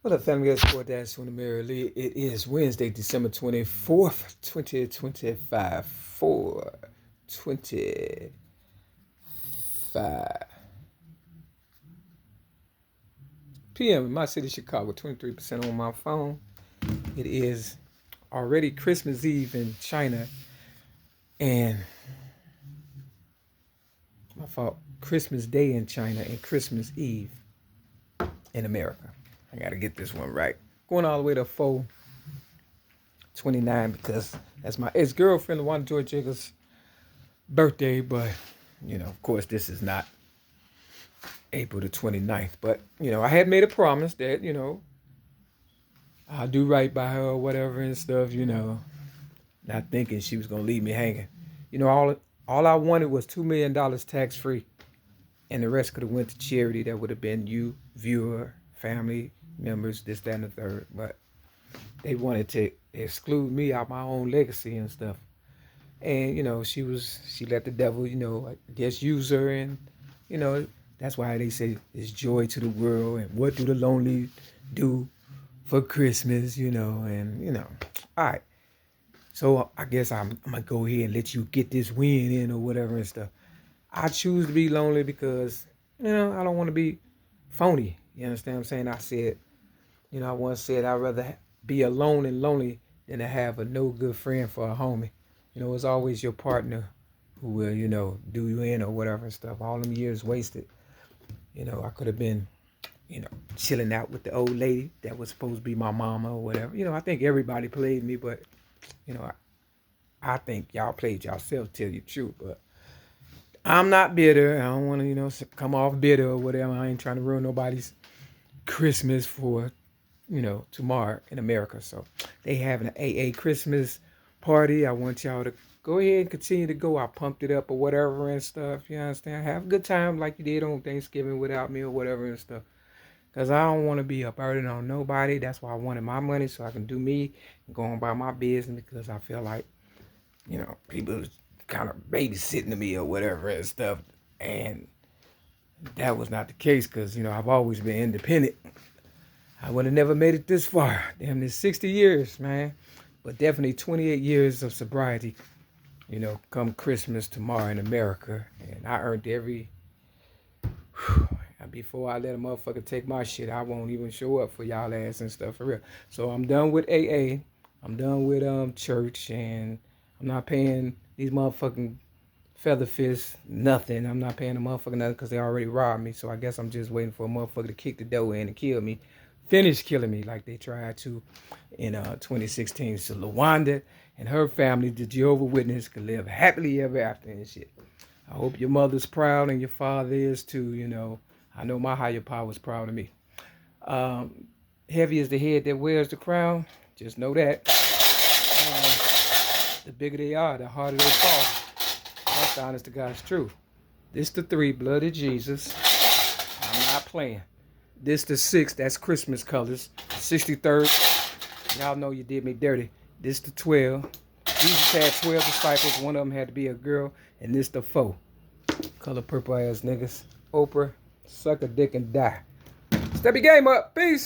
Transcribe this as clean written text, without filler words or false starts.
What up, family? Guys, Sport Dash on the Mary Lee. It is Wednesday, December 24th, 2025. 4:25 p.m. in my city, Chicago. 23% on my phone. It is already Christmas Eve in China, and my fault, Christmas Day in China and Christmas Eve in America. I got to get this one right. Going all the way to 4/29 because that's my ex-girlfriend, Law-Wanda Joy Jacobs' birthday. But, of course, this is not April the 29th. But, I had made a promise that, I'll do right by her or whatever and stuff, not thinking she was going to leave me hanging. All I wanted was $2 million tax-free, and the rest could have went to charity. That would have been you, viewer, family members, this, that, and the third. But they wanted to exclude me out my own legacy and stuff. And, she let the devil, I guess, use her. And, that's why they say it's joy to the world. And what do the lonely do for Christmas, and, all right. So I guess I'm going to go ahead and let you get this win in or whatever and stuff. I choose to be lonely because, I don't want to be phony. You understand what I'm saying? I said, I once said I'd rather be alone and lonely than to have a no good friend for a homie. It's always your partner who will, do you in or whatever and stuff. All them years wasted. I could have been, chilling out with the old lady that was supposed to be my mama or whatever. I think everybody played me, but, I think y'all played yourself, tell you the truth. But I'm not bitter. I don't want to, come off bitter or whatever. I ain't trying to ruin nobody's Christmas for, tomorrow in America. So they having an AA Christmas party. I want y'all to go ahead and continue to go. I pumped it up or whatever and stuff. You understand? Have a good time like you did on Thanksgiving without me or whatever and stuff. Because I don't want to be a burden on nobody. That's why I wanted my money so I can do me and go on about my business, because I feel like, people kind of babysitting to me or whatever and stuff. And that was not the case because, I've always been independent. I would have never made it this far. Damn, this 60 years, man. But definitely 28 years of sobriety, come Christmas tomorrow in America. And I earned every... Before I let a motherfucker take my shit, I won't even show up for y'all ass and stuff, for real. So I'm done with AA. I'm done with church, and I'm not paying these motherfucking feather fists nothing. I'm not paying the motherfucker nothing because they already robbed me. So I guess I'm just waiting for a motherfucker to kick the door in and kill me. Finish killing me like they tried to in 2016. So Law-Wanda and her family, the Jehovah's Witness, could live happily ever after and shit. I hope your mother's proud and your father is too, I know my higher power is proud of me. Heavy is the head that wears the crown. Just know that. The bigger they are, the harder they fall. That's the honest to God's truth. This the 3, blood of Jesus. I'm not playing. This the 6, that's Christmas colors. 63rd, y'all know you did me dirty. This the 12. Jesus had 12 disciples. One of them had to be a girl. And this the 4. Color purple ass niggas. Oprah. Suck a dick and die. Step your game up. Peace.